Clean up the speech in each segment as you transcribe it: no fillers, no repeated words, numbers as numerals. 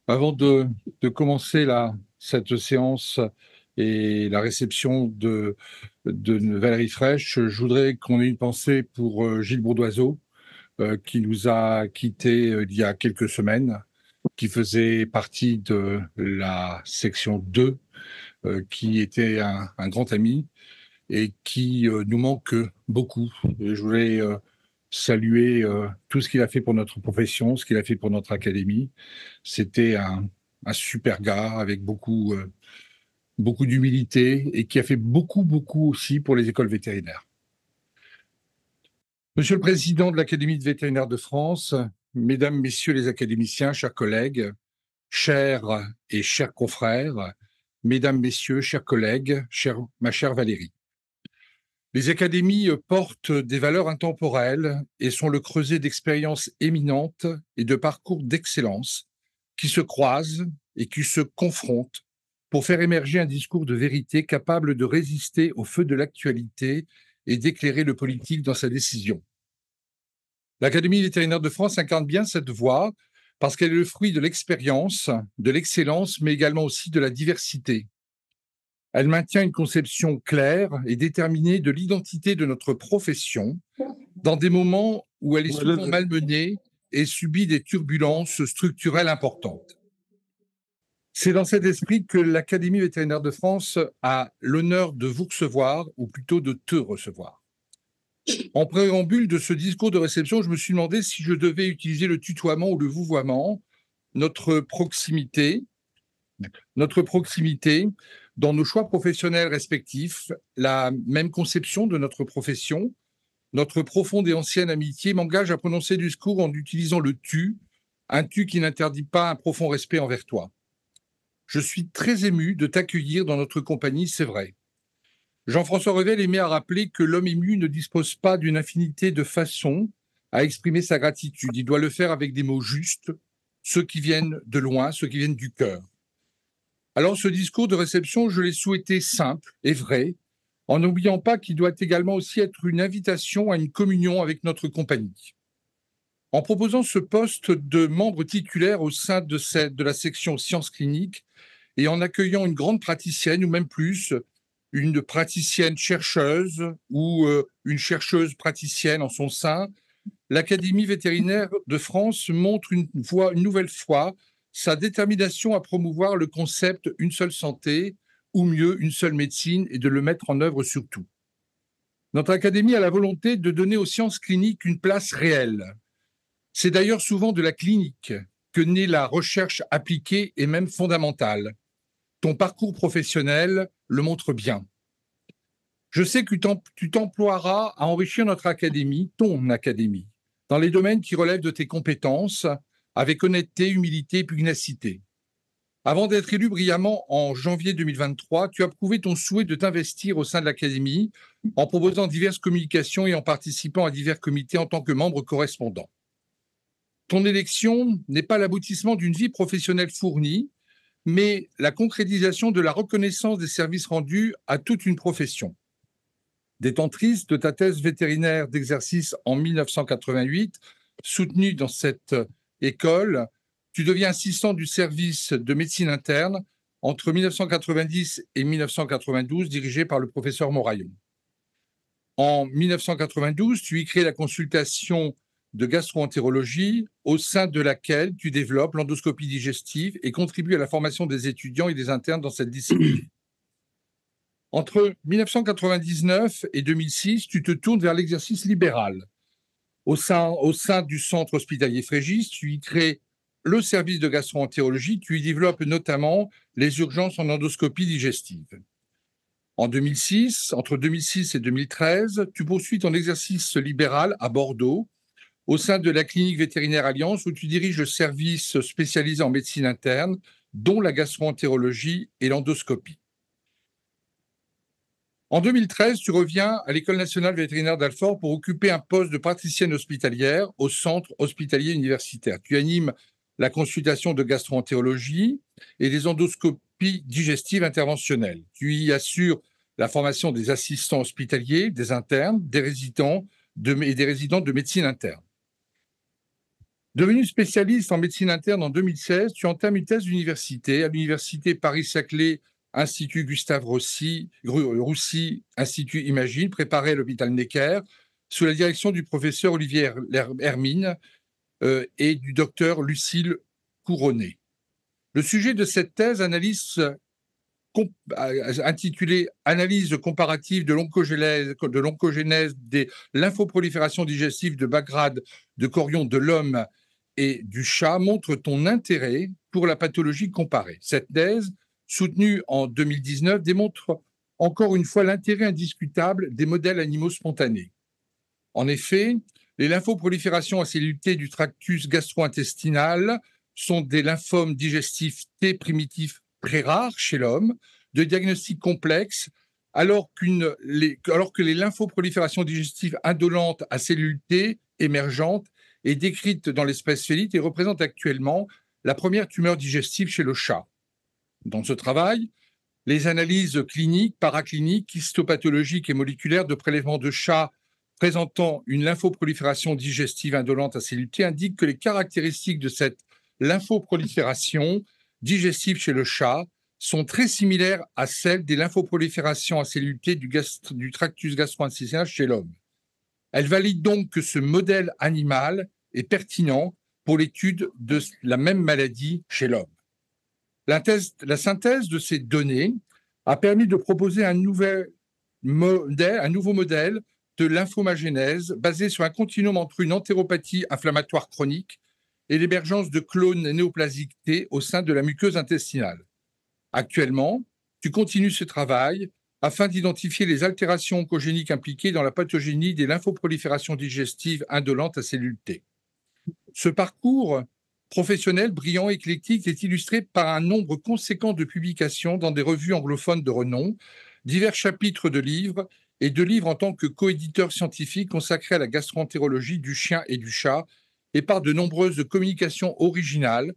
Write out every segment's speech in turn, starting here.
Avant de commencer cette séance et la réception de Valérie Fraiche, je voudrais qu'on ait une pensée pour Gilles Bourdoiseau, qui nous a quittés il y a quelques semaines, qui faisait partie de la section 2, qui était un grand ami et qui nous manque beaucoup. Et je voulais saluer tout ce qu'il a fait pour notre profession, ce qu'il a fait pour notre académie. C'était un super gars avec beaucoup d'humilité et qui a fait beaucoup aussi pour les écoles vétérinaires. Monsieur le Président de l'Académie de vétérinaire de France, Mesdames, Messieurs les académiciens, chers collègues, chers et chers confrères, Mesdames, Messieurs, chers collègues, ma chère Valérie. Les académies portent des valeurs intemporelles et sont le creuset d'expériences éminentes et de parcours d'excellence qui se croisent et qui se confrontent pour faire émerger un discours de vérité capable de résister au feu de l'actualité et d'éclairer le politique dans sa décision. L'Académie vétérinaire de France incarne bien cette voie parce qu'elle est le fruit de l'expérience, de l'excellence, mais également aussi de la diversité. Elle maintient une conception claire et déterminée de l'identité de notre profession dans des moments où elle est souvent malmenée et subit des turbulences structurelles importantes. C'est dans cet esprit que l'Académie vétérinaire de France a l'honneur de vous recevoir, ou plutôt de te recevoir. En préambule de ce discours de réception, je me suis demandé si je devais utiliser le tutoiement ou le vouvoiement, notre proximité dans nos choix professionnels respectifs, la même conception de notre profession, notre profonde et ancienne amitié m'engage à prononcer du discours en utilisant le tu, un tu qui n'interdit pas un profond respect envers toi. Je suis très ému de t'accueillir dans notre compagnie, c'est vrai. Jean-François Revel aimait à rappeler que l'homme ému ne dispose pas d'une infinité de façons à exprimer sa gratitude. Il doit le faire avec des mots justes, ceux qui viennent de loin, ceux qui viennent du cœur. Alors ce discours de réception, je l'ai souhaité simple et vrai, en n'oubliant pas qu'il doit également aussi être une invitation à une communion avec notre compagnie. En proposant ce poste de membre titulaire au sein de la section sciences cliniques et en accueillant une grande praticienne, ou même plus, une praticienne chercheuse ou une chercheuse praticienne en son sein, l'Académie vétérinaire de France montre une nouvelle fois sa détermination à promouvoir le concept une seule santé, ou mieux une seule médecine, et de le mettre en œuvre surtout. Notre Académie a la volonté de donner aux sciences cliniques une place réelle. C'est d'ailleurs souvent de la clinique que naît la recherche appliquée et même fondamentale. Ton parcours professionnel le montre bien. Je sais que tu t'emploieras à enrichir notre académie, ton académie, dans les domaines qui relèvent de tes compétences, avec honnêteté, humilité et pugnacité. Avant d'être élu brillamment en janvier 2023, tu as prouvé ton souhait de t'investir au sein de l'académie en proposant diverses communications et en participant à divers comités en tant que membre correspondant. Ton élection n'est pas l'aboutissement d'une vie professionnelle fournie, mais la concrétisation de la reconnaissance des services rendus à toute une profession. Détentrice de ta thèse vétérinaire d'exercice en 1988, soutenue dans cette école, tu deviens assistant du service de médecine interne entre 1990 et 1992, dirigé par le professeur Moraillon. En 1992, tu y crées la consultation de gastro-entérologie, au sein de laquelle tu développes l'endoscopie digestive et contribues à la formation des étudiants et des internes dans cette discipline. Entre 1999 et 2006, tu te tournes vers l'exercice libéral. Au sein du centre hospitalier Frégis, tu y crées le service de gastro-entérologie, tu y développes notamment les urgences en endoscopie digestive. Entre 2006 et 2013, tu poursuis ton exercice libéral à Bordeaux, au sein de la clinique vétérinaire Alliance, où tu diriges le service spécialisé en médecine interne, dont la gastro-entérologie et l'endoscopie. En 2013, tu reviens à l'École nationale vétérinaire d'Alfort pour occuper un poste de praticienne hospitalière au centre hospitalier universitaire. Tu animes la consultation de gastro-entérologie et des endoscopies digestives interventionnelles. Tu y assures la formation des assistants hospitaliers, des internes, des résidents et des résidents de médecine interne. Devenu spécialiste en médecine interne en 2016, tu entames une thèse d'université à l'université Paris-Saclay, Institut Gustave Roussy, Institut Imagine, préparé à l'hôpital Necker, sous la direction du professeur Olivier Hermine et du docteur Lucille Couronné. Le sujet de cette thèse, intitulée Analyse comparative de l'oncogénèse des lymphoproliférations digestives de bas grade de chorion de l'homme et du chat, montre ton intérêt pour la pathologie comparée. Cette thèse, soutenue en 2019, démontre encore une fois l'intérêt indiscutable des modèles animaux spontanés. En effet, les lymphoproliférations à cellules T du tractus gastro-intestinal sont des lymphomes digestifs T primitifs très rares chez l'homme, de diagnostic complexe, alors que les lymphoproliférations digestives indolentes à cellules T émergentes est décrite dans l'espèce félide et représente actuellement la première tumeur digestive chez le chat. Dans ce travail, les analyses cliniques, paracliniques, histopathologiques et moléculaires de prélèvements de chats présentant une lymphoprolifération digestive indolente à cellules T indiquent que les caractéristiques de cette lymphoprolifération digestive chez le chat sont très similaires à celles des lymphoproliférations à cellules T du tractus gastro-intestinal chez l'homme. Elle valide donc que ce modèle animal est pertinent pour l'étude de la même maladie chez l'homme. La synthèse de ces données a permis de proposer un nouveau modèle de lymphomagénèse basé sur un continuum entre une entéropathie inflammatoire chronique et l'émergence de clones néoplasiques T au sein de la muqueuse intestinale. Actuellement, tu continues ce travail afin d'identifier les altérations oncogéniques impliquées dans la pathogénie des lymphoproliférations digestives indolentes à cellules T. Ce parcours professionnel, brillant, éclectique, est illustré par un nombre conséquent de publications dans des revues anglophones de renom, divers chapitres de livres et de livres en tant que coéditeur scientifique consacré à la gastroentérologie du chien et du chat, et par de nombreuses communications originales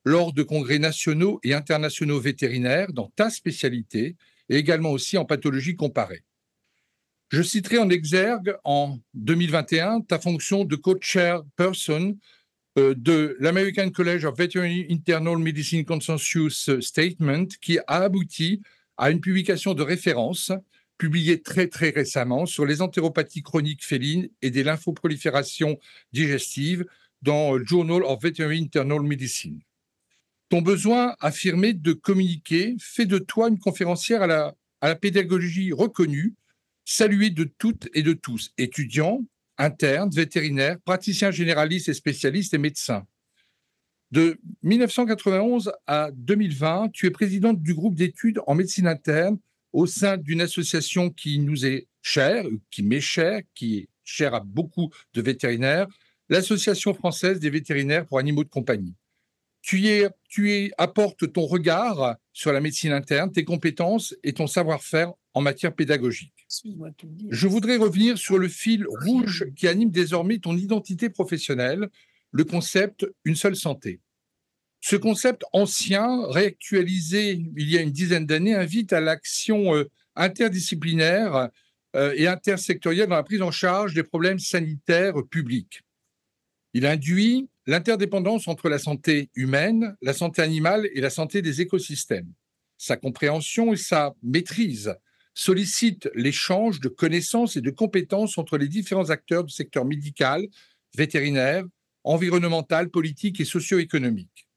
lors de congrès nationaux et internationaux vétérinaires dans ta spécialité et également aussi en pathologie comparée. Je citerai en exergue en 2021 ta fonction de co-chair person de l'American College of Veterinary Internal Medicine Consensus Statement qui a abouti à une publication de référence publiée très récemment sur les entéropathies chroniques félines et des lymphoproliférations digestives dans le Journal of Veterinary Internal Medicine. Ton besoin affirmé de communiquer fait de toi une conférencière à la pédagogie reconnue, saluée de toutes et de tous, étudiants, internes, vétérinaires, praticiens généralistes et spécialistes et médecins. De 1991 à 2020, tu es présidente du groupe d'études en médecine interne au sein d'une association qui nous est chère, qui m'est chère, qui est chère à beaucoup de vétérinaires, l'Association française des vétérinaires pour animaux de compagnie. Tu apportes ton regard sur la médecine interne, tes compétences et ton savoir-faire en matière pédagogique. Je voudrais revenir sur le fil rouge qui anime désormais ton identité professionnelle, le concept « une seule santé ». Ce concept ancien, réactualisé il y a une dizaine d'années, invite à l'action interdisciplinaire et intersectorielle dans la prise en charge des problèmes sanitaires publics. Il induit l'interdépendance entre la santé humaine, la santé animale et la santé des écosystèmes. Sa compréhension et sa maîtrise sollicitent l'échange de connaissances et de compétences entre les différents acteurs du secteur médical, vétérinaire, environnemental, politique et socio-économique.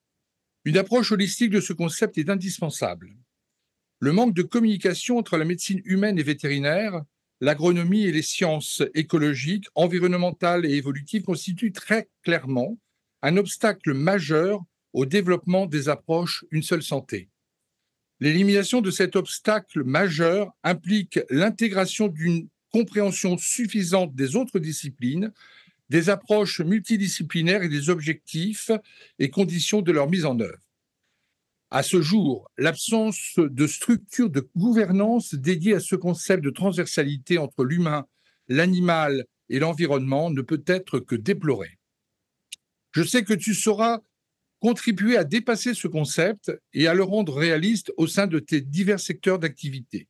Une approche holistique de ce concept est indispensable. Le manque de communication entre la médecine humaine et vétérinaire, l'agronomie et les sciences écologiques, environnementales et évolutives constitue très clairement un obstacle majeur au développement des approches une seule santé. L'élimination de cet obstacle majeur implique l'intégration d'une compréhension suffisante des autres disciplines, des approches multidisciplinaires et des objectifs et conditions de leur mise en œuvre. À ce jour, l'absence de structure de gouvernance dédiée à ce concept de transversalité entre l'humain, l'animal et l'environnement ne peut être que déplorée. Je sais que tu sauras contribuer à dépasser ce concept et à le rendre réaliste au sein de tes divers secteurs d'activité.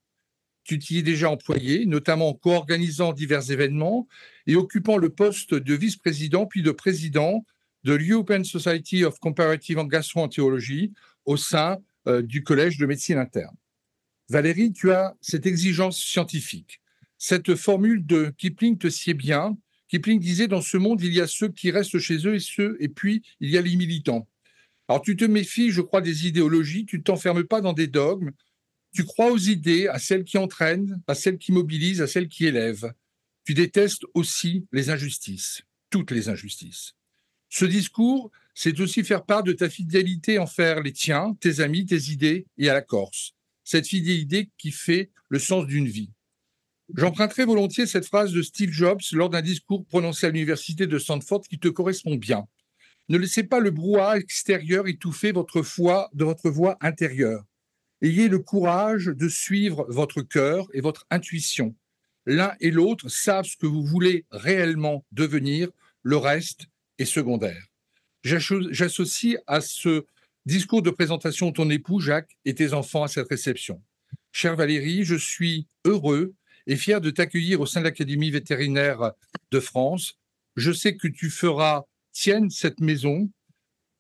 Tu t'y es déjà employé, notamment en co-organisant divers événements et occupant le poste de vice-président puis de président de l'European Society of Comparative Gastroenterology au sein du Collège de médecine interne. Valérie, tu as cette exigence scientifique. Cette formule de Kipling te sied bien. Kipling disait, dans ce monde, il y a ceux qui restent chez eux et puis il y a les militants. Alors tu te méfies, je crois, des idéologies, tu ne t'enfermes pas dans des dogmes, tu crois aux idées, à celles qui entraînent, à celles qui mobilisent, à celles qui élèvent. Tu détestes aussi les injustices, toutes les injustices. Ce discours, c'est aussi faire part de ta fidélité envers les tiens, tes amis, tes idées et à la Corse. Cette fidélité qui fait le sens d'une vie. J'emprunterai volontiers cette phrase de Steve Jobs lors d'un discours prononcé à l'université de Stanford qui te correspond bien. Ne laissez pas le brouhaha extérieur étouffer votre voix intérieure. Ayez le courage de suivre votre cœur et votre intuition. L'un et l'autre savent ce que vous voulez réellement devenir, le reste est secondaire. J'associe à ce discours de présentation ton époux, Jacques, et tes enfants à cette réception. Chère Valérie, je suis heureux et fier de t'accueillir au sein de l'Académie vétérinaire de France. Je sais que tu feras tienne cette maison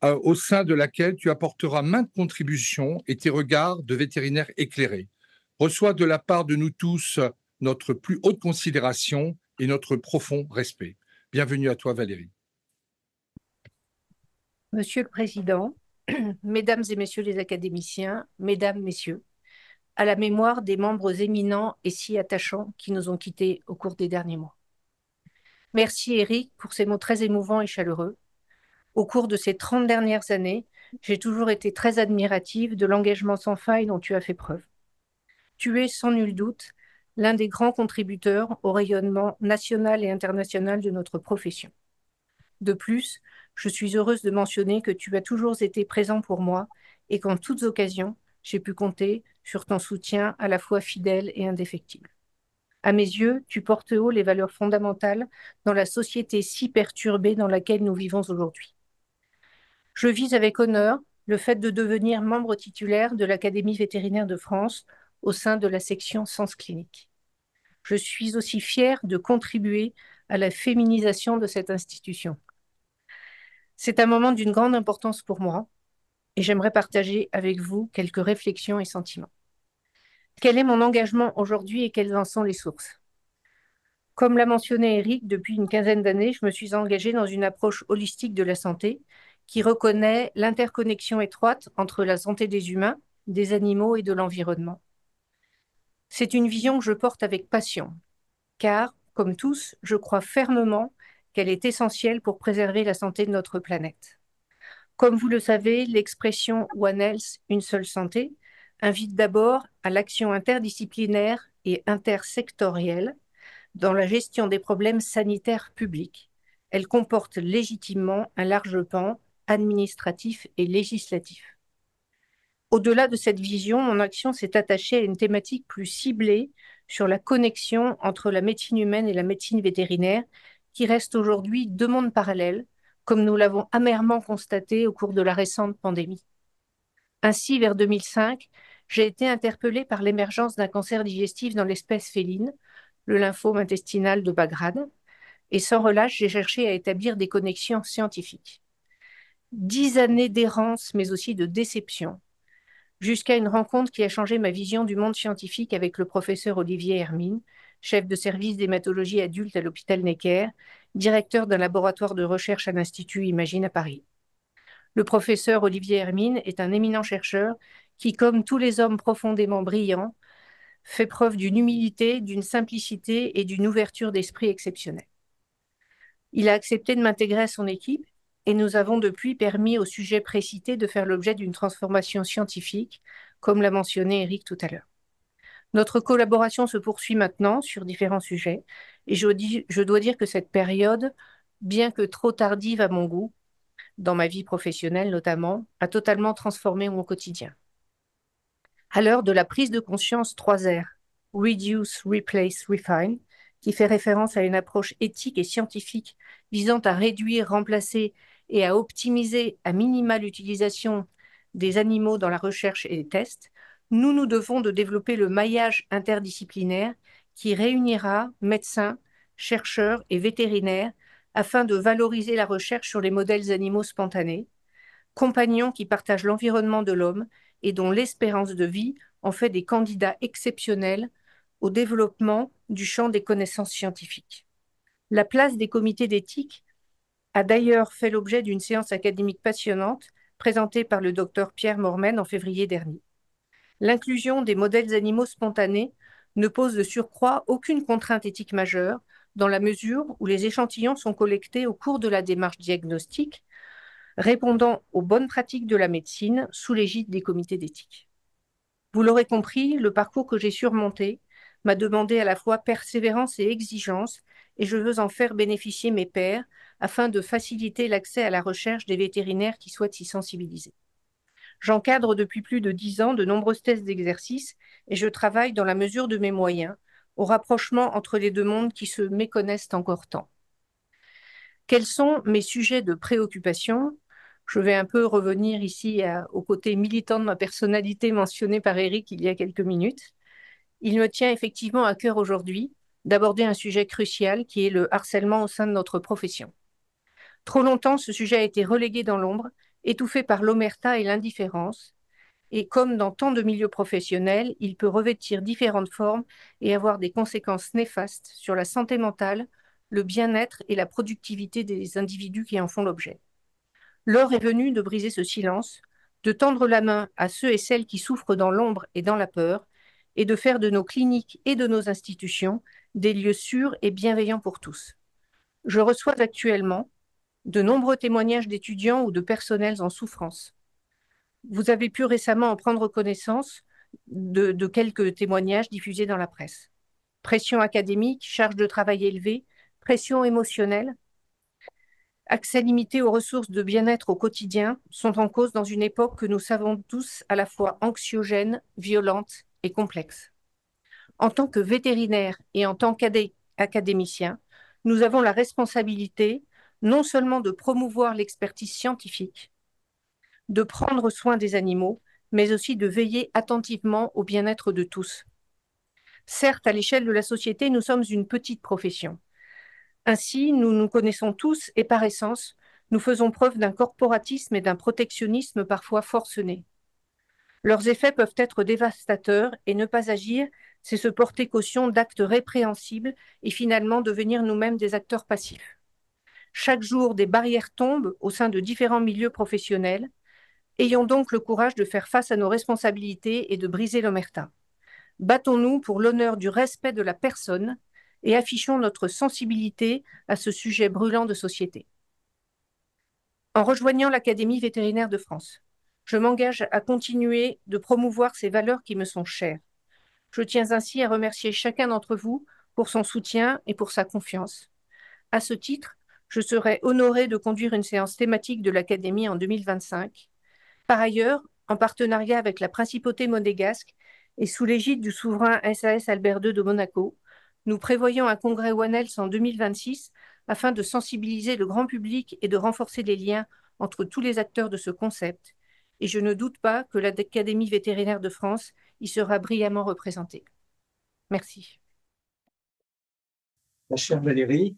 au sein de laquelle tu apporteras maintes contributions et tes regards de vétérinaire éclairés. Reçois de la part de nous tous notre plus haute considération et notre profond respect. Bienvenue à toi, Valérie. Monsieur le Président, Mesdames et Messieurs les académiciens, Mesdames, Messieurs, à la mémoire des membres éminents et si attachants qui nous ont quittés au cours des derniers mois. Merci Eric pour ces mots très émouvants et chaleureux. Au cours de ces 30 dernières années, j'ai toujours été très admirative de l'engagement sans faille dont tu as fait preuve. Tu es sans nul doute l'un des grands contributeurs au rayonnement national et international de notre profession. De plus, je suis heureuse de mentionner que tu as toujours été présent pour moi et qu'en toutes occasions, j'ai pu compter sur ton soutien à la fois fidèle et indéfectible. À mes yeux, tu portes haut les valeurs fondamentales dans la société si perturbée dans laquelle nous vivons aujourd'hui. Je vis avec honneur le fait de devenir membre titulaire de l'Académie vétérinaire de France au sein de la section Sens Clinique. Je suis aussi fière de contribuer à la féminisation de cette institution. C'est un moment d'une grande importance pour moi et j'aimerais partager avec vous quelques réflexions et sentiments. Quel est mon engagement aujourd'hui et quelles en sont les sources? Comme l'a mentionné Eric, depuis une quinzaine d'années, je me suis engagée dans une approche holistique de la santé qui reconnaît l'interconnexion étroite entre la santé des humains, des animaux et de l'environnement. C'est une vision que je porte avec passion, car, comme tous, je crois fermement qu'elle est essentielle pour préserver la santé de notre planète. Comme vous le savez, l'expression One Health, une seule santé, invite d'abord à l'action interdisciplinaire et intersectorielle dans la gestion des problèmes sanitaires publics. Elle comporte légitimement un large pan administratif et législatif. Au-delà de cette vision, mon action s'est attachée à une thématique plus ciblée sur la connexion entre la médecine humaine et la médecine vétérinaire, qui reste aujourd'hui deux mondes parallèles, comme nous l'avons amèrement constaté au cours de la récente pandémie. Ainsi, vers 2005, j'ai été interpellée par l'émergence d'un cancer digestif dans l'espèce féline, le lymphome intestinal de Bagrane, et sans relâche, j'ai cherché à établir des connexions scientifiques. 10 années d'errance, mais aussi de déception, jusqu'à une rencontre qui a changé ma vision du monde scientifique avec le professeur Olivier Hermine, chef de service d'hématologie adulte à l'hôpital Necker, directeur d'un laboratoire de recherche à l'Institut Imagine à Paris. Le professeur Olivier Hermine est un éminent chercheur qui, comme tous les hommes profondément brillants, fait preuve d'une humilité, d'une simplicité et d'une ouverture d'esprit exceptionnelle. Il a accepté de m'intégrer à son équipe et nous avons depuis permis au sujet précité de faire l'objet d'une transformation scientifique, comme l'a mentionné Eric tout à l'heure. Notre collaboration se poursuit maintenant sur différents sujets et je dois dire que cette période, bien que trop tardive à mon goût, dans ma vie professionnelle notamment, a totalement transformé mon quotidien. À l'heure de la prise de conscience 3R, Reduce, Replace, Refine, qui fait référence à une approche éthique et scientifique visant à réduire, remplacer et à optimiser à minima l'utilisation des animaux dans la recherche et les tests, nous nous devons de développer le maillage interdisciplinaire qui réunira médecins, chercheurs et vétérinaires afin de valoriser la recherche sur les modèles animaux spontanés, compagnons qui partagent l'environnement de l'homme et dont l'espérance de vie en fait des candidats exceptionnels au développement du champ des connaissances scientifiques. La place des comités d'éthique a d'ailleurs fait l'objet d'une séance académique passionnante présentée par le docteur Pierre Mormen en février dernier. L'inclusion des modèles animaux spontanés ne pose de surcroît aucune contrainte éthique majeure, dans la mesure où les échantillons sont collectés au cours de la démarche diagnostique, répondant aux bonnes pratiques de la médecine sous l'égide des comités d'éthique. Vous l'aurez compris, le parcours que j'ai surmonté m'a demandé à la fois persévérance et exigence, et je veux en faire bénéficier mes pairs afin de faciliter l'accès à la recherche des vétérinaires qui souhaitent s'y sensibiliser. J'encadre depuis plus de 10 ans de nombreuses thèses d'exercice et je travaille dans la mesure de mes moyens au rapprochement entre les deux mondes qui se méconnaissent encore tant. Quels sont mes sujets de préoccupation? Je vais un peu revenir ici au côté militant de ma personnalité mentionné par Eric il y a quelques minutes. Il me tient effectivement à cœur aujourd'hui d'aborder un sujet crucial qui est le harcèlement au sein de notre profession. Trop longtemps, ce sujet a été relégué dans l'ombre, étouffé par l'omerta et l'indifférence, et comme dans tant de milieux professionnels, il peut revêtir différentes formes et avoir des conséquences néfastes sur la santé mentale, le bien-être et la productivité des individus qui en font l'objet. L'heure est venue de briser ce silence, de tendre la main à ceux et celles qui souffrent dans l'ombre et dans la peur, et de faire de nos cliniques et de nos institutions des lieux sûrs et bienveillants pour tous. Je reçois actuellement de nombreux témoignages d'étudiants ou de personnels en souffrance. Vous avez pu récemment en prendre connaissance de quelques témoignages diffusés dans la presse. Pression académique, charge de travail élevée, pression émotionnelle, accès limité aux ressources de bien-être au quotidien sont en cause dans une époque que nous savons tous à la fois anxiogène, violente et complexe. En tant que vétérinaire et en tant qu'académicien, nous avons la responsabilité non seulement de promouvoir l'expertise scientifique, de prendre soin des animaux, mais aussi de veiller attentivement au bien-être de tous. Certes, à l'échelle de la société, nous sommes une petite profession. Ainsi, nous nous connaissons tous et par essence, nous faisons preuve d'un corporatisme et d'un protectionnisme parfois forcenés. Leurs effets peuvent être dévastateurs et ne pas agir, c'est se porter caution d'actes répréhensibles et finalement devenir nous-mêmes des acteurs passifs. Chaque jour, des barrières tombent au sein de différents milieux professionnels. Ayons donc le courage de faire face à nos responsabilités et de briser l'omerta. Battons-nous pour l'honneur du respect de la personne et affichons notre sensibilité à ce sujet brûlant de société. En rejoignant l'Académie vétérinaire de France, je m'engage à continuer de promouvoir ces valeurs qui me sont chères. Je tiens ainsi à remercier chacun d'entre vous pour son soutien et pour sa confiance. À ce titre, je serai honorée de conduire une séance thématique de l'Académie en 2025. Par ailleurs, en partenariat avec la Principauté monégasque et sous l'égide du souverain SAS Albert II de Monaco, nous prévoyons un congrès One Health en 2026 afin de sensibiliser le grand public et de renforcer les liens entre tous les acteurs de ce concept. Et je ne doute pas que l'Académie vétérinaire de France y sera brillamment représentée. Merci. Ma chère Valérie,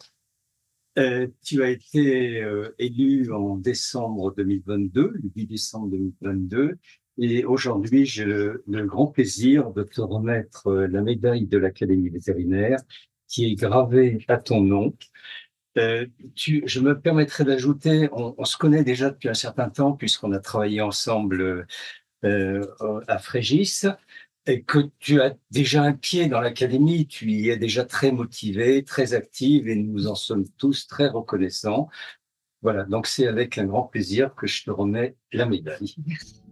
tu as été élue en décembre 2022, le 10 décembre 2022, et aujourd'hui, j'ai le grand plaisir de te remettre la médaille de l'Académie vétérinaire qui est gravée à ton nom. Je me permettrai d'ajouter, on se connaît déjà depuis un certain temps puisqu'on a travaillé ensemble à Frégis, et que tu as déjà un pied dans l'académie, tu y es déjà très motivée, très active, et nous en sommes tous très reconnaissants. Voilà, donc c'est avec un grand plaisir que je te remets la médaille. Merci.